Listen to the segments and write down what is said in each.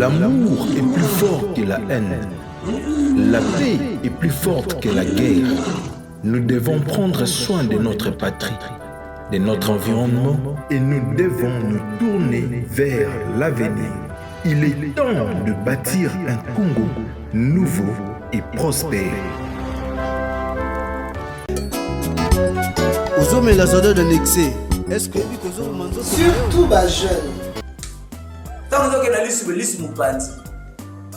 L'amour est plus fort que la haine. La paix est plus forte que la guerre. Nous devons prendre soin de notre patrie, de notre environnement, et nous devons nous tourner vers l'avenir. Il est temps de bâtir un Congo nouveau et prospère. Aux hommes et les odeurs de Nexé. Est-ce que surtout bas jeune. Tant que la liste de liste moupandi.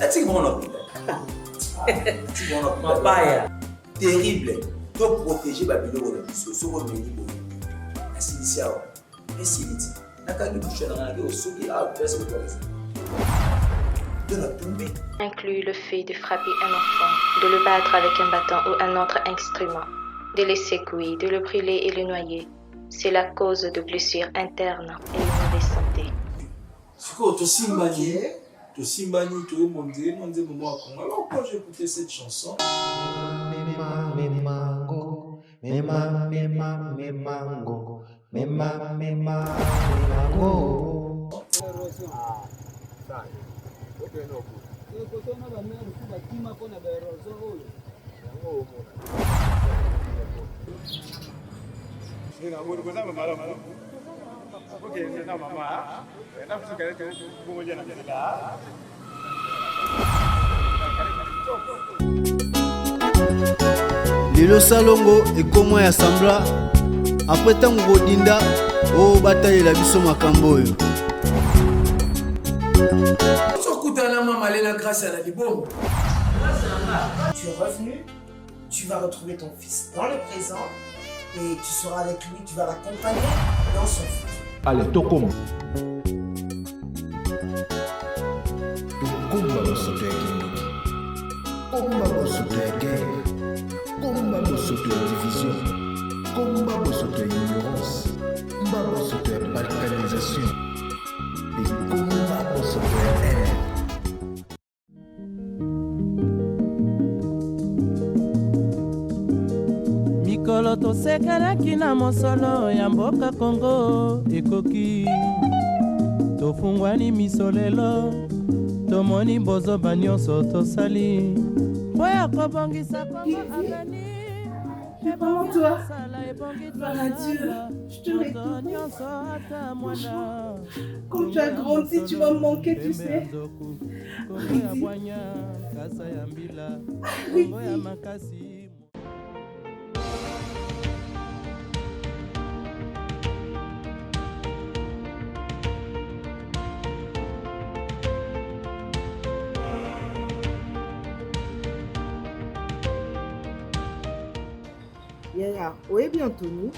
Est-ce que mon Mapaya. Terrible. Donc protéger Babylone de la puissance. La silicia. Mais siliti. Nakagi bouche dans la gueule. Soki a fait ce que de la tomber. Inclut le fait de frapper un enfant, de le battre avec un bâton ou un autre instrument, de le secouer, de le brûler et le noyer. C'est la cause de blessures internes et de mauvaise santé. Tosimbani, tu es mondial, on dit moi. Alors quand j'ai écouté cette chanson, Lilo Salongo et comment y assembla après tant Godinda au bataille la biso makambo yo. Tu es revenu, tu vas retrouver ton fils dans le présent et tu seras avec lui, tu vas l'accompagner dans son futur. Allez, Tokoma. Kumba bosoto ya kindoki. Kumba bosoto ya guerre. Kumba bosoto ya division. Kumba bosoto ya ignorance. Kumba bosoto ya balkanisation. Et kumba bosoto ya haine. mikolo tosekelaki na mosolo ya mboka Kongo ekoki tofungwani misolelo tomoni bozoba nyonso tosali mpo ya kobongisa Kongo aveni ebongisala ebongi nyonso ata mwana quand tu as grandi tu vas me manquer tu sais Kongo ya bwanya kasa ya mbila Kongo ya makasi. Yaya, oui bien Anthony.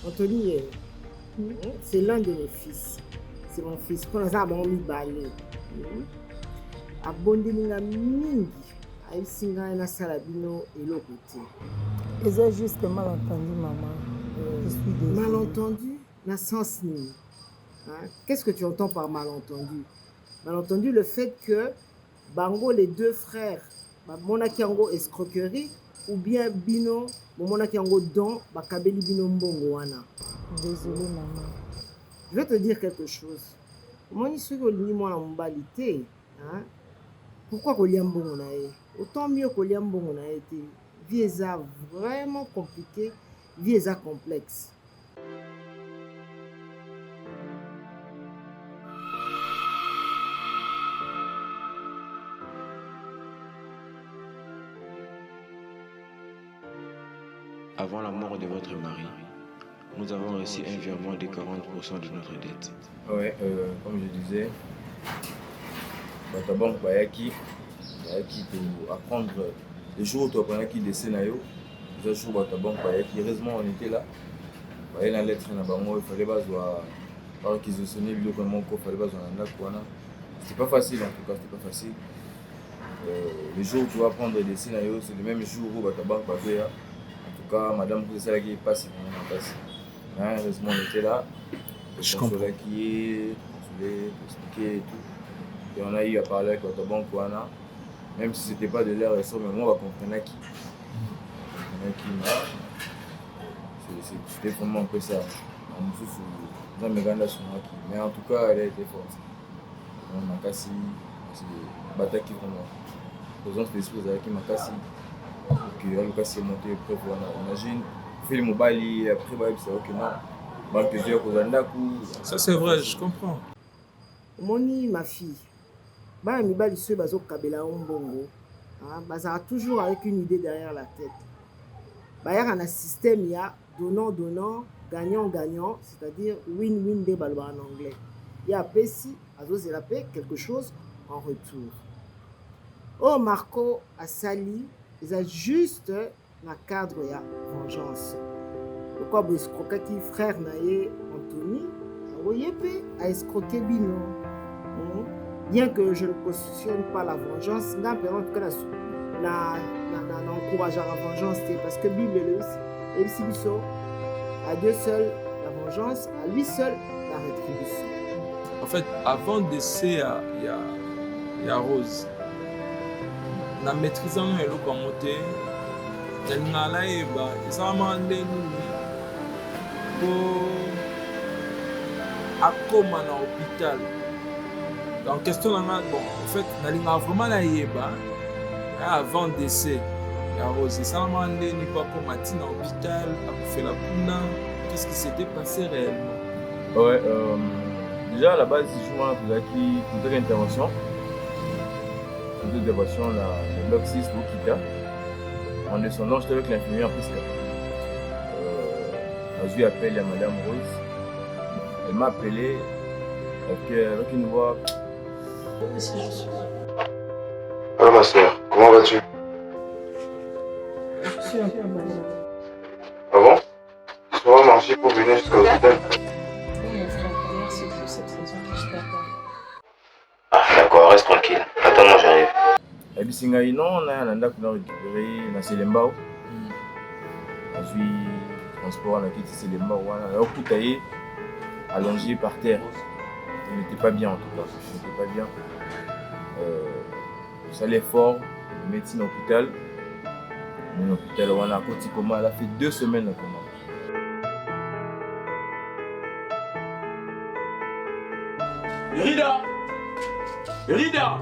Anthony, c'est l'un de mes fils. C'est mon fils. Pour l'instant, on m'a balé. Abondelinga mingi. Aïsinga na salabino et l'autre côté. Et c'est juste malentendu, maman. Je suis désolée. Malentendu, na sens ni. Qu'est-ce que tu entends par malentendu? Malentendu, le fait que Bango, les deux frères, monaki yango escroquerie, ou bien bino, monaki yango don, bakabeli bino mbongo wana. Désolée, maman. Je vais te dire quelque chose. Moni suko lini mwana mbali te, pourquoi kolia mbongo na ye? Autant mieux kolia mbongo na ye te. Vie eza vraiment compliqué, vie eza complexe. Avant la mort de votre mari, nous avons reçu un virement de 40% de notre dette. Ouais, comme je disais, ta banque Bayaki pour apprendre les jours où tu apprends qui décès nayo. Les jours où ta banque Bayaki, heureusement on était là. Il y a une lettre na bango, il fallait pas voir par qu'ils ont sonné le comment il fallait pas voir. C'était pas facile en tout cas, c'était pas facile. Les jours où tu vas prendre les décès nayo, c'est le même jour où ta banque Bayaki. En tout cas, madame Koussala qui est passée, heureusement on était là. Je comprends. Qui expliquer et tout. Et on a eu à parler avec notre banque Kouana. Même si c'était pas de l'air et ça, mais moi on va comprendre qui. C'était vraiment un peu ça. Mais en tout cas, elle a été forte. makasi bataki vraiment présence d'esprit ezalaki makasi que alokasi monté preuve wana imagine fili mobali après bayebisa oke non bankezwi ya kozwa ndako. Ça c'est vrai, je comprends. Moni ma fille bana mibali soki bazokabela yo mbongo bazalaka toujours avec une idée derrière la tête. Bayaka na système ya donnant gagnant, c'est-à-dire win-win nde balobaka en anglais. Ya apesi azozela mpe quelque chose en retour. Oh Marco asali eza juste na cadre ya vengeance. Pourquoi vous escroquez frère na ye Anthony? Voyez pe a escroqué bino. Bien que je ne cautionne pas la vengeance, en tout cas n'encourage la vengeance parce que Bible et biso à Dieu seul la vengeance, à lui seul la rétribution. En fait, avant de décès, il y a Rose. Na maîtrisant le locomoté, il y a laïba, ils ont demandé pour accompagner à l'hôpital. Donc question là, bon, en fait, il y a vraiment laïba avant décès. Il y a Rose, ils ont demandé pour accompagner à l'hôpital, à faire la pouna. Qu'est-ce qui s'était passé réellement? Ouais, déjà à la base, je vois toute l'intervention. Toute l'intervention, le bloc 6 Bukita. En descendant, j'étais avec l'infirmière presque. Je lui appelle à Madame Rose. Elle m'a appelé avec une voix. Alors ma soeur, comment vas-tu? Je suis un peu malade. Ah bon? Tu seras marché pour venir jusqu'à l'hôpital? C'est pour cette raison que je t'attends. Ah d'accord, reste tranquille. Attends-moi, j'arrive. Ebisinga ino on a récupéré na Selembao. Je suis transport à la quitté Selembao. Alors tout est allongé par terre. Il n'était pas bien en tout cas. Il n'était pas bien. Ça allait fort. Médecine hôpital. Mon hôpital on a côté coma. Elle a fait 2 semaines en coma. Rida!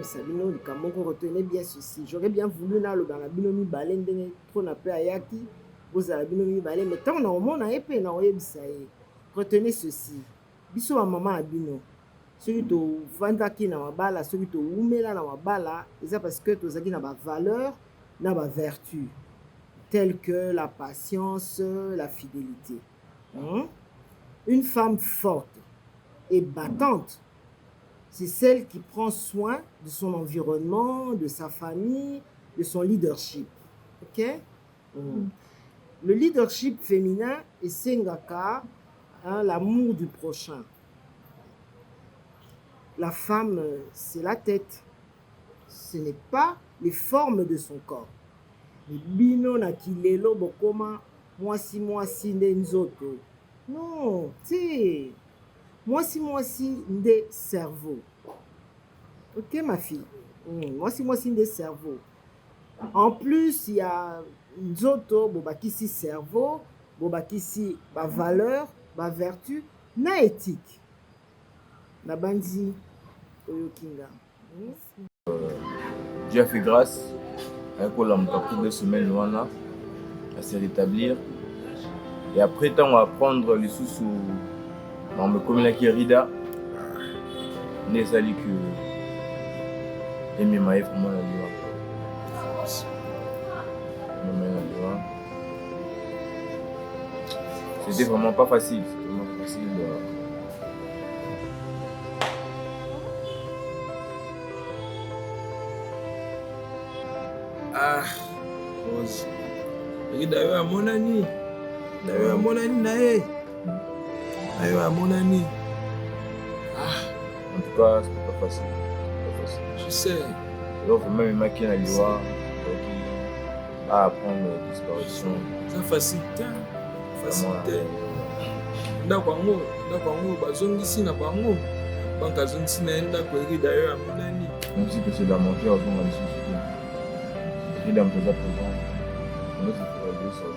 Sabino likamoko retenez bien ceci. J'aurais bien voulu na le balabino mi balen ndenge trop na pe ayaki vous alabino mi balen mais tant na omona epé na oyebisa ye. Retenez ceci. Biso ba maman abino. Celui to vandaki na mabala, celui to umela na mabala, c'est parce que tozaki na ba valeur, na ba vertu telles que la patience, la fidélité. Une femme forte et battante, c'est celle qui prend soin de son environnement, de sa famille, de son leadership. Ok? Le leadership féminin est sengaka, l'amour du prochain. La femme, c'est la tête. Ce n'est pas les formes de son corps. Les bino na kilelo bokoma mwasi nde nzoto. Non, tu sais, mwasi nde cerveau. Ok ma fille? Mwasi nde cerveau. En plus, il y a nzoto bobakisi cerveau, bobakisi ba valeur, ba vertu, na éthique. Na bandi oyokinga. Dieu a fait grâce. Après 2 semaines loin à se rétablir. Et après tant on va prendre les sous on me comme la Rida. N'est allé que MMA vraiment la loi. C'était vraiment pas facile. C'était vraiment pas facile. Ah, Rose. D'ailleurs, à mon ami. D'ailleurs, à mon ami, naé. D'ailleurs, à mon ami. Ah. En tout cas, c'était pas facile. Je sais. Alors, même maquiller la loi, à apprendre la disparition. Ça facilite. Facilité. D'accord, bazongisi na bango. banque à zone sinenda kweri d'ailleurs à Moulani. Même si c'est la montée en zone ici, il est dans présent. On est sur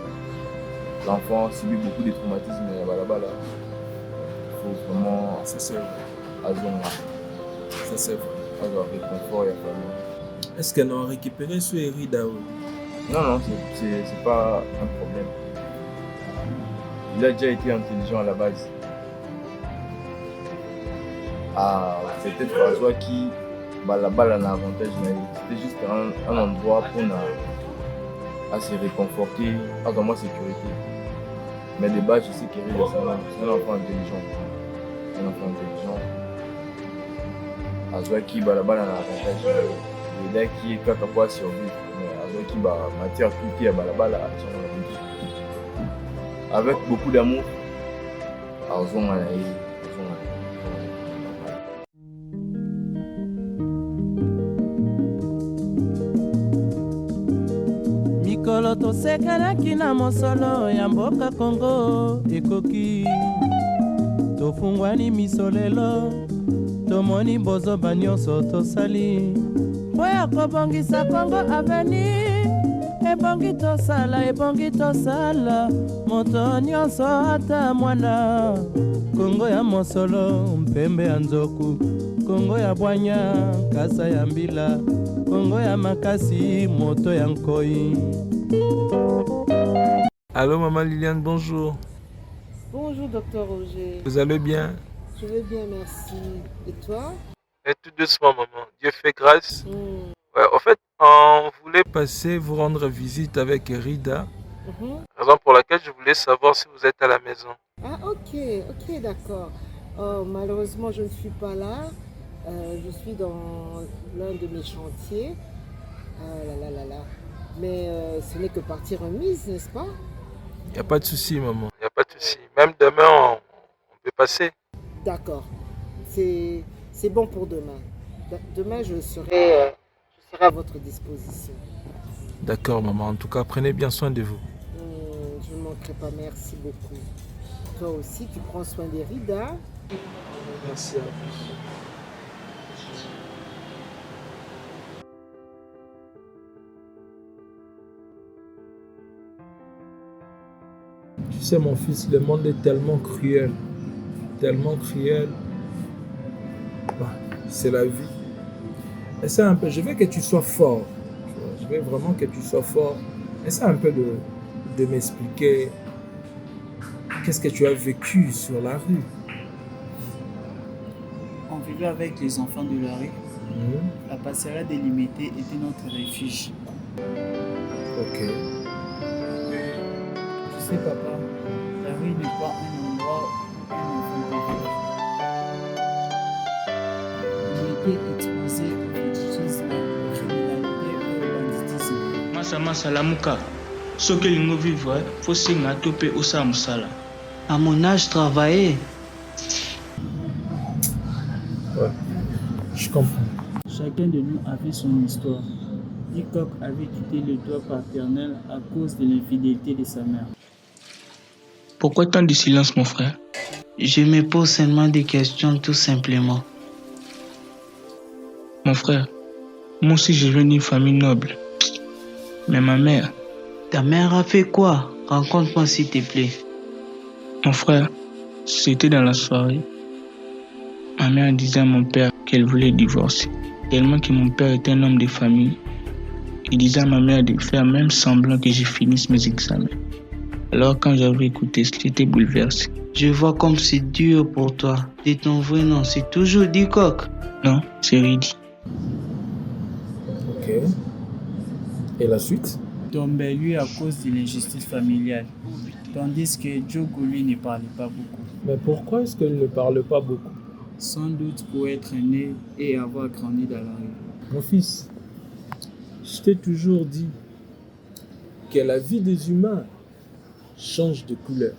l'enfant subit beaucoup de traumatismes là-bas. Il faut vraiment. Ça c'est vrai. À zone là. Ça c'est vrai. Avoir réconfort et famille. Est-ce qu'elle a récupéré ce Rida? Non, c'est pas un problème. Il a déjà été intelligent à la base. C'est peut-être François qui là-bas a un avantage. C'était juste un endroit pour se réconforter, avoir moins sécurité. Mais de base, je sais qu'il est un enfant intelligent. Un enfant intelligent. Azwa qui là-bas a un avantage. Il est qui est capable de survivre. Mais Azwa qui matière tout qui est là-bas avec beaucoup d'amour. mikolo tosekanaki na mosolo ya mboka Kongo ekoki tofungwani misolelo tomoni bozoba nyonso tosali mpo ya kobongisa Kongo aveni ebongi tosala moto nyonso ata mwana Kongo ya mosolo mpembe ya nzoku Kongo ya bwanya kasa ya mbila Kongo ya makasi moto ya nkoi. Allô maman Liliane, bonjour. Bonjour docteur Roger. Vous allez bien? Je vais bien, merci. Et toi? Et tout doucement maman, Dieu fait grâce. Ouais, en fait, on voulait passer vous rendre visite avec Rida. Raison pour laquelle je voulais savoir si vous êtes à la maison. Ah ok, d'accord. Malheureusement, je ne suis pas là. Je suis dans l'un de mes chantiers. Mais ce n'est que partie remise, n'est-ce pas? Il n'y a pas de souci, maman. Il n'y a pas de souci. Même demain, on peut passer. D'accord. C'est bon pour demain. Demain, je serai à votre disposition. D'accord, maman. En tout cas, prenez bien soin de vous. Je ne manquerai pas. Merci beaucoup. Toi aussi, tu prends soin des Rida. Merci à vous. Tu sais mon fils, le monde est tellement cruel. Tellement cruel. C'est la vie. Essaie un peu, je veux que tu sois fort. Je veux vraiment que tu sois fort. Essaie un peu de m'expliquer qu'est-ce que tu as vécu sur la rue. On vivait avec les enfants de la rue. La passerelle délimitée était notre refuge. Ok. Tu sais papa, la rue n'est pas un endroit où un enfant peut vivre. Il était exposé au fétichisme, au criminalité et au banditisme. Masa lamuka. Ce que l'on vivre, faut s'engager topé au samsala. À mon âge, travailler. Ouais, je comprends. Chacun de nous avait son histoire. Dikock avait quitté le toit paternel à cause de l'infidélité de sa mère. Pourquoi tant de silence, mon frère? Je me pose seulement des questions, tout simplement. Mon frère, moi aussi je viens d'une famille noble. Mais ma mère... Ta mère a fait quoi? Raconte-moi s'il te plaît. Mon frère, c'était dans la soirée. Ma mère disait à mon père qu'elle voulait divorcer. Tellement que mon père était un homme de famille. Il disait à ma mère de faire même semblant que je finisse mes examens. Alors quand j'avais écouté, j'étais bouleversé. Je vois comme c'est dur pour toi. Dis ton vrai nom, c'est toujours Dikock. Non, c'est Ridi. Ok. Et la suite? Tombé lui à cause de l'injustice familiale. Tandis que Diogo lui ne parlait pas beaucoup. Mais pourquoi est-ce qu'elle ne parle pas beaucoup? Sans doute pour être né et avoir grandi dans la rue. Mon fils, je t'ai toujours dit que la vie des humains change de couleur.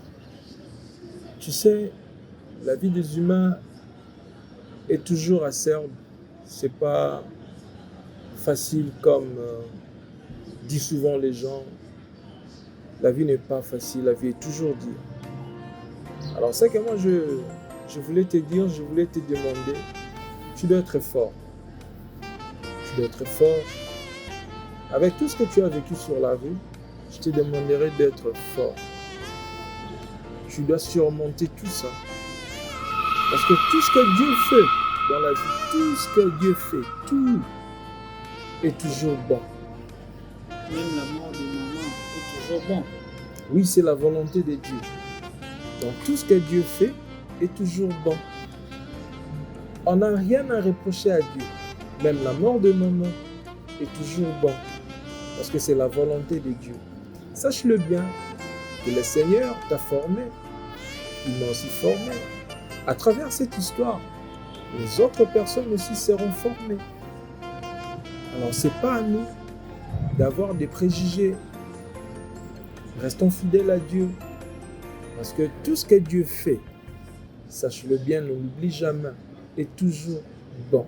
Tu sais, la vie des humains est toujours acerbe. C'est pas facile comme disent souvent les gens. La vie n'est pas facile, la vie est toujours dure. Alors c'est que moi je voulais te dire, je voulais te demander, tu dois être fort. Tu dois être fort. Avec tout ce que tu as vécu sur la rue, je te demanderai d'être fort. Tu dois surmonter tout ça. Parce que tout ce que Dieu fait dans la vie, tout ce que Dieu fait, tout est toujours bon. Même la mort de maman est toujours bon. Oui, c'est la volonté de Dieu. Donc tout ce que Dieu fait est toujours bon. On n'a rien à reprocher à Dieu. Même la mort de maman est toujours bon. Parce que c'est la volonté de Dieu. Sache-le bien, que le Seigneur t'a formé. Il m'a aussi formé. À travers cette histoire, les autres personnes aussi seront formées. Alors, ce n'est pas à nous d'avoir des préjugés. Restons fidèles à Dieu. Parce que tout ce que Dieu fait, sache-le bien, ne l'oublie jamais, est toujours bon.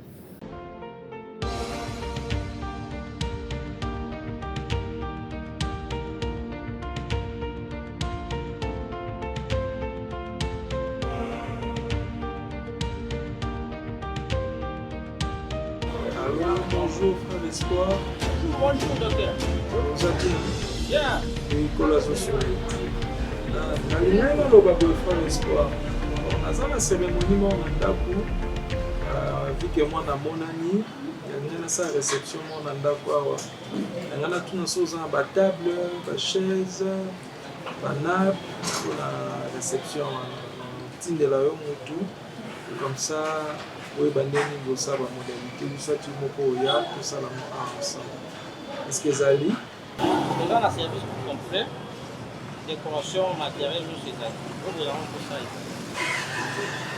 Bonjour frère Espoir. Bonjour docteur. Vous êtes bien? Nicolas Zosso. Nalingai naloba boye frère Espoir. Naza na cérémonie moko na ndako. Vu que mwana amonani, yango nasala réception moko na ndako awa. Yango natuna so oza na batable, bachaise, banape mpona réception tindela yo motu. Comme ça, oui, bandeni bossa ba modalité ça tu moko ya tout ça là ensemble. Est-ce que Zali déjà la service complet décoration matériel nous c'est ça. Nous avons tout ça ici.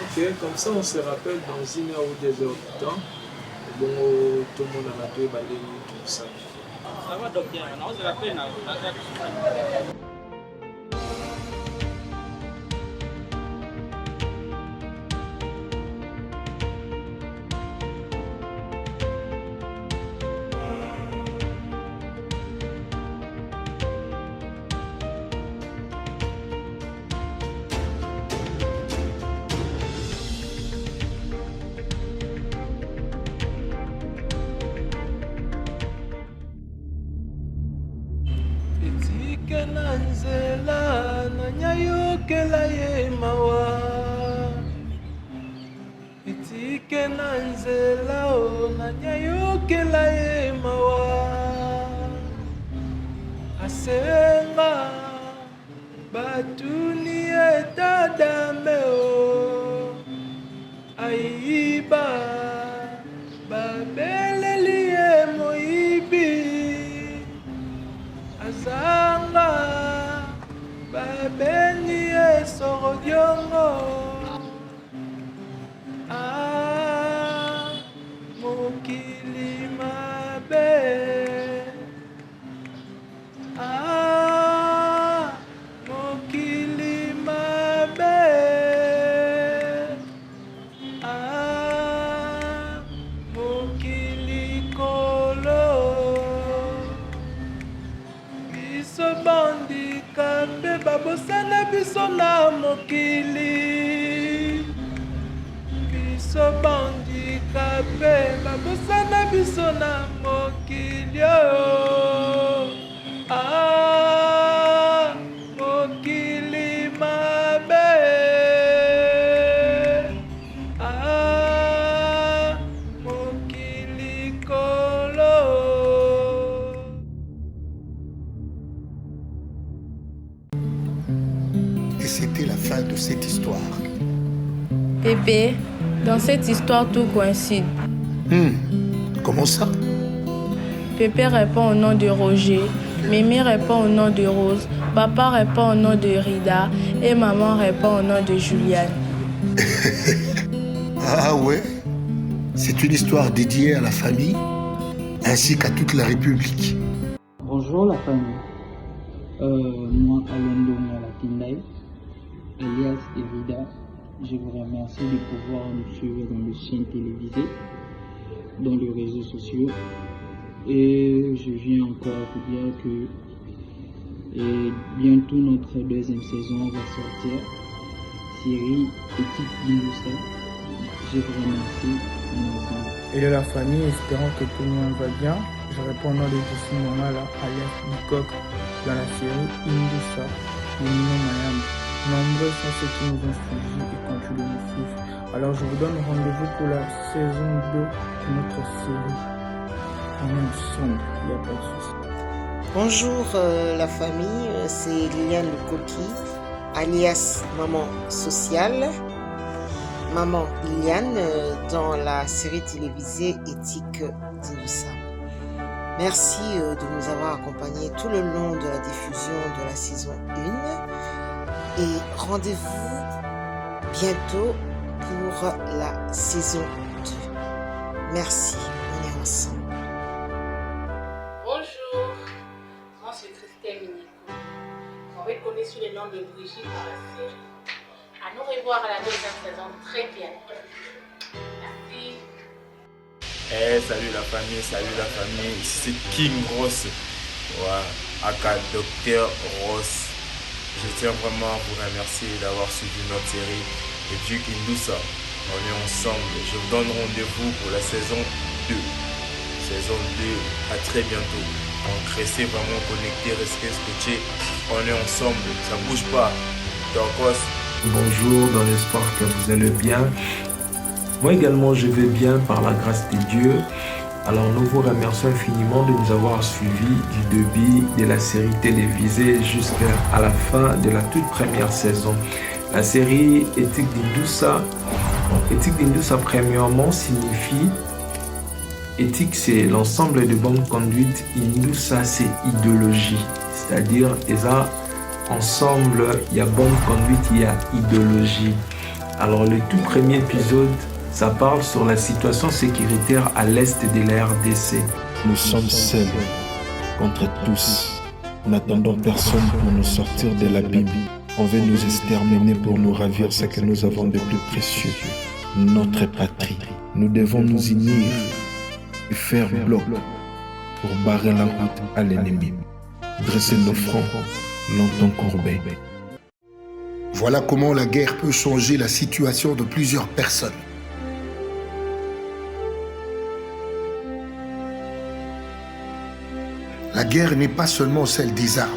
OK, comme ça on se rappelle dans 1 heure ou 2 heures de temps. Bon tout le monde a la bandeni tout ça. Ça va docteur, on se rappelle na etike na nzela nanyayokela ye mawa etike na nzela o nanyayokela ye mawa asenga batuni etadame o aiba babeleli ye moyibi azanga babeni esorodiongo mokili mabe mokili mabe mokili kolo biso bandika mpe babosana biso na mokili biso bandika mpe babosana biso na mokili mokili mabe mokili kolo. Et c'était la fin de cette histoire. Pépé, dans cette histoire, tout coïncide. Comment ça? Pépé répond au nom de Roger, Mimi répond au nom de Rose, papa répond au nom de Rida et maman répond au nom de Juliane. Ah ouais? C'est une histoire dédiée à la famille ainsi qu'à toute la République. Bonjour la famille. Moi, Alain Domia Latindaï, alias Evida, je vous remercie de pouvoir nous suivre dans les chaînes télévisées, dans les réseaux sociaux. Et je viens encore vous dire que bientôt notre deuxième saison va sortir. série Éthique d'Indoussa. Je vous remercie en ensemble. Et de la famille, espérant que tout le monde va bien. Je réponds au nom de Jessie Mongala, alias Bikok, dans la série Indoussa de Nino Mayam. Nombreux sont ceux qui nous ont suivis et continuent de nous suivre. Alors je vous donne rendez-vous pour la saison 2 de notre série. On est ensemble, il n'y a pas de souci. Bonjour la famille, c'est Liliane Lukoki, alias Maman Sociale. Maman Liliane dans la série télévisée Éthique d'Indoussa. Merci de nous avoir accompagnés tout le long de la diffusion de la saison 1 et rendez-vous bientôt pour la saison 2. Merci, on est ensemble. Bonjour, moi c'est Christelle Miniko. On va connaître sous le nom de Brigitte dans la série. À nous revoir à la deuxième saison très bientôt. Merci. Salut la famille, ici c'est King Ross, aka Dr Ross. Je tiens vraiment à vous remercier d'avoir suivi notre série Éthique d'Indoussa. On est ensemble, je vous donne rendez-vous pour la saison 2. Saison 2, à très bientôt. Donc restez vraiment connectés, restez scotchés. On est ensemble, ça bouge pas. Dorcos. Bonjour, dans l'espoir que vous allez bien. Moi également, je vais bien par la grâce de Dieu. Alors nous vous remercions infiniment de nous avoir suivis du début de la série télévisée jusqu'à la fin de la toute première saison. La série Éthique d'Indoussa. Éthique d'Indoussa, premièrement, signifie éthique, c'est l'ensemble de bonnes conduites. Indoussa, c'est idéologie. C'est-à-dire, ensemble, il y a bonne conduite, il y a idéologie. Alors le tout premier épisode, ça parle sur la situation sécuritaire à l'est de la RDC. Nous sommes seuls contre tous. N'attendons personne pour nous sortir de l'abîme. On veut nous exterminer pour nous ravir ce que nous avons de plus précieux, notre patrie. Nous devons nous unir et faire bloc pour barrer la route à l'ennemi. Dresser nos fronts longtemps courbés. Voilà comment la guerre peut changer la situation de plusieurs personnes. La guerre n'est pas seulement celle des armes.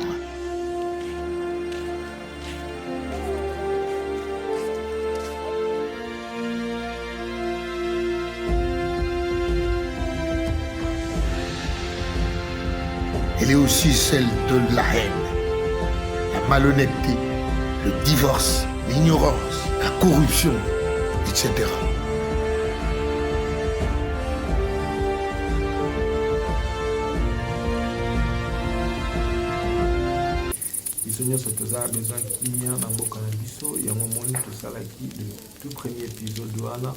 Elle est aussi celle de la haine, la malhonnêteté, le divorce, l'ignorance, la corruption, etc. biso nyonso tozala besoin kimia na mboka na biso yango moni tosalaki le tout premier épisode wana.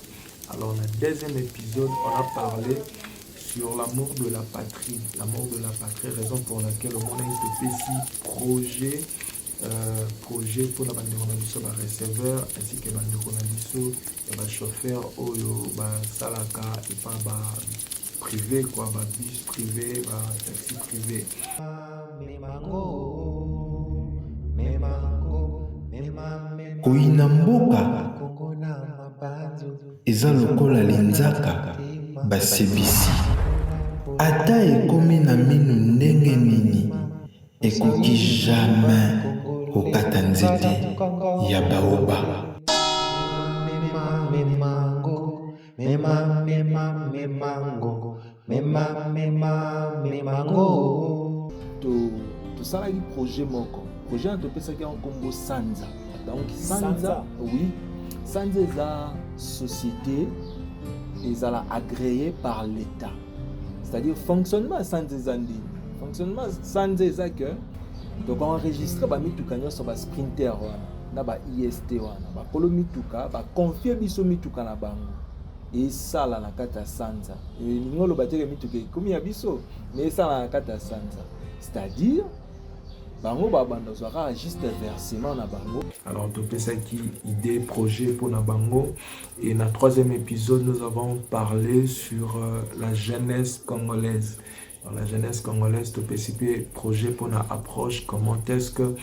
Alors le deuxième épisode on a parlé sur l'amour de la patrie, raison pour laquelle on a été projet pour la bande de receveur ainsi que bande de chauffeur oyo salaka et pas privé quoi, bus privé, taxi privé. koyina mboka eza lokola linzaka basebisi ata ekomi na minu ndenge nini ekoki jamais kokata nzete ya baoba. tosalaki projet moko projet topesaki en kombo Sanza. Donc Sanza, oui, Sanza eza société ezala agréée par l'État. C'est-à-dire fonctionnement Sanza eza ndini. Fonctionnement Sanza eza que donc enregistrer ba mituka nyonso ba sprinter wana na ba IST wana ba kolo mituka ba confier biso mituka na bango et ça la kata Sanza et ngolo bateke mituka komi ya biso mais ça la kata Sanza, c'est-à-dire bango ba banda zora juste versement na bango. Alors topesaki idée projet pour na bango et dans le troisième épisode nous avons parlé sur la jeunesse congolaise. Dans la jeunesse congolaise topesipi projet pour na approche comment est-ce que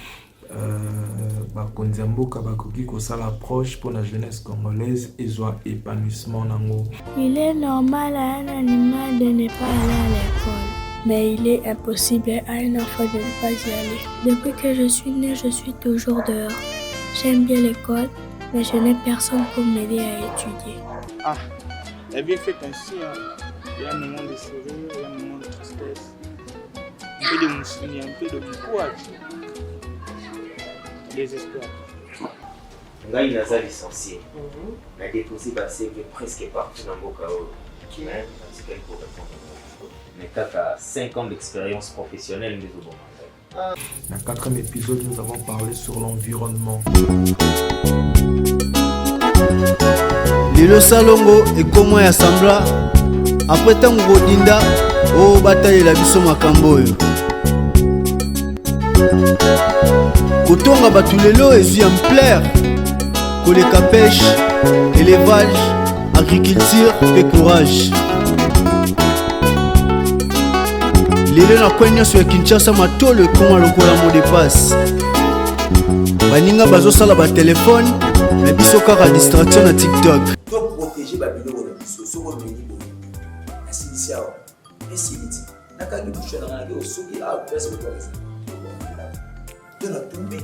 bakonzi ya mboka bakoki kosala approche pour la jeunesse congolaise ezwa épanouissement nango. Il est normal à un animal de ne pas aller à l'école, mais il est impossible à un enfant de ne pas y aller. Depuis que je suis née, je suis toujours dehors. J'aime bien l'école, mais je n'ai personne pour m'aider à étudier. Ah, la vie fait ainsi. Il y a un moment de sourire, il y a un moment de tristesse, un peu de moussini, un peu de courage, désespoir. Ngai naza licencié. Na déposé ba CV presque partout dans Mboka oyo. Mais natikali ko répondre. Mais kaka 5 ans d'expérience professionnelle ndezo bomanga. Dans le 4e épisode, nous avons parlé sur l'environnement. Lilo salongo ekoma ya sambla après tango godinda o bataille la biso makambo oyo. Kotonga batu lelo ezwi ampleur koleka pêche, élevage, agriculture pe courage. Lelo na kwenye nyonso ya Kinshasa matolo ekoma lokola mot de passe. Baninga bazosala ba telefone na biso kaka distraction na TikTok. To protéger ba biloko na biso soko meni boye. Asilisi awa. Esiliti. Nakangi bushana na ngeo soki a pesa ko toza. De la tomber.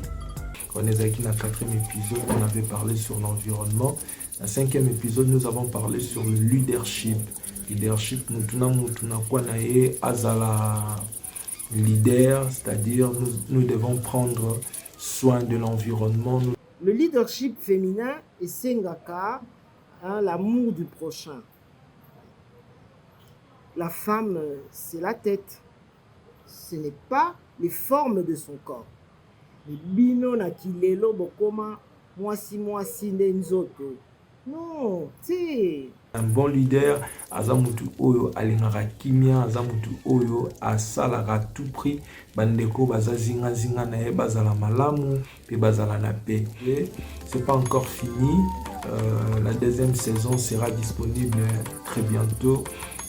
On est avec dans le 4e épisode, on avait parlé sur l'environnement. Dans le 5e épisode, nous avons parlé sur le leadership. Leadership, nous quoi azala leader, c'est-à-dire nous devons prendre soin de l'environnement. Le leadership féminin est Sengaka, l'amour du prochain. La femme, c'est la tête. Ce n'est pas les formes de son corps. Bino na kilelo bokoma mwasi ndenzoto. Non, c'est un bon leader, azamutu oyo alingaka kimia, azamutu oyo asalaka tout prix bandeko bazazinga na ye bazala malamu pe bazala na paix. C'est pas encore fini. La 2e saison sera disponible très bientôt.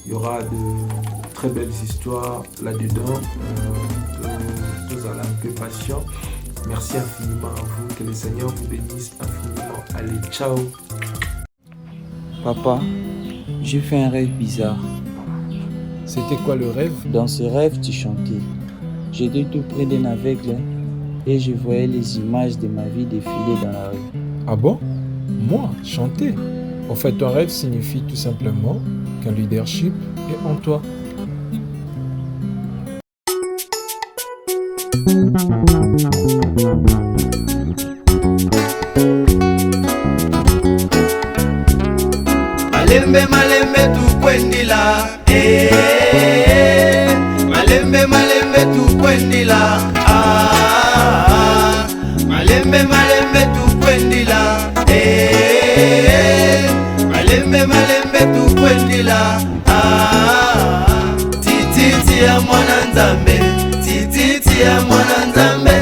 Il y aura de très belles histoires là-dedans. Vous allez un peu patient. Merci infiniment à vous. Que le Seigneur vous bénisse infiniment. Allez, ciao. Papa, j'ai fait un rêve bizarre. C'était quoi le rêve? Dans ce rêve, tu chantais. J'étais tout près d'un aveugle et je voyais les images de ma vie défiler dans la rue. Ah bon? Moi, chanter? En fait, ton rêve signifie tout simplement qu'un leadership est en toi. Malembe tu kwendila, malembe tu kwendila, malembe tu kwendila, malembe tu kwendila, titi ya mwana nzambe, titi ya mwana nzambe,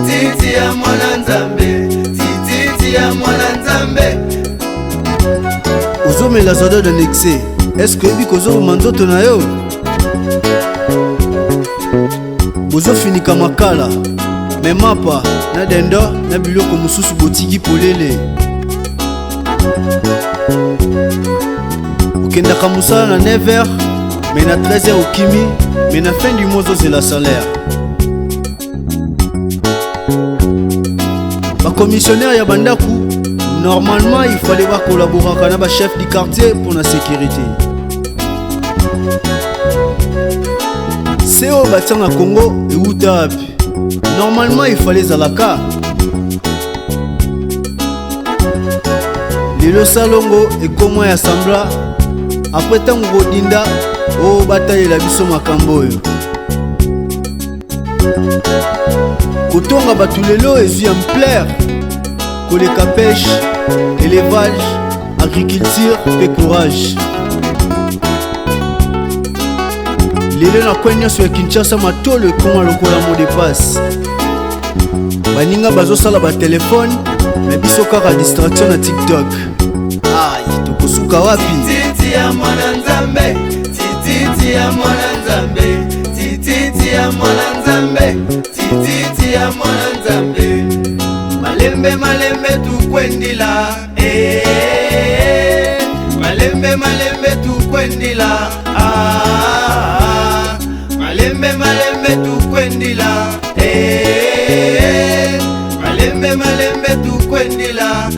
titi ya mwana nzambe, titi ya mwana nzambe. Ozomela zada de nexe. Est-ce que oyebi kozoboma nzoto na yo? Bozofinika makala me mapa na dendo na biloko mosusu botiki polele. Okendaka mosala na 9h me na 13h okimi me na fin du mois ozozela salaire. Bakomissionnaire ya bandaku normalement il fallait collaborer avec le chef du quartier pour la sécurité. C'est au bâtiment à Congo et Outap. Normalement il fallait Zalaka. Lilo salongo et comment y assembla. Après tango godinda au bataille la biso makambo yo. Kotonga batu lelo ezwi ampleur. Koleka pêche, élevage, agriculture pe courage. Lelo na kwenye nyonso ya Kinshasa matolo ekoma lokola mot de passe. Baninga bazosala ba telefone na biso kaka distraction na TikTok. Tokosuka wapi? Titi ya mwana nzambe, titi ya mwana nzambe, titi ya mwana nzambe, titi ya mwana nzambe. nzambe malembe malembe tukwendila malembe malembe tukwendila malembe malembe tukwendila malembe malembe tukwendila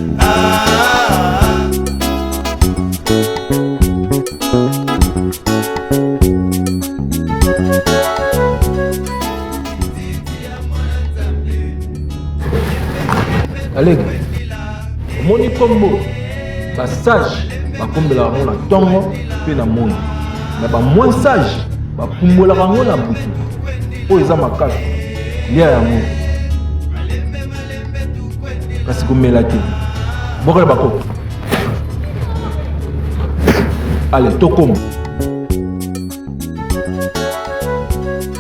Alege, omoni kombo basage bakombelaka ngo na ntongo mpe na moi me bamoin sage bapumbolaka ngo na butu oyo eza makasi lia yango kasi komela te bokole bakopo ale tokoma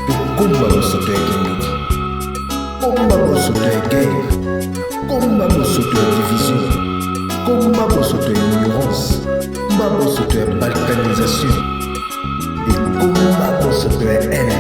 tokomba bosoto ya kindiki komba bosoto ya guerre komba bosoto ya division komba bosoto ya ignorance komba bosoto ya balkanisation et komba bosoto ya haine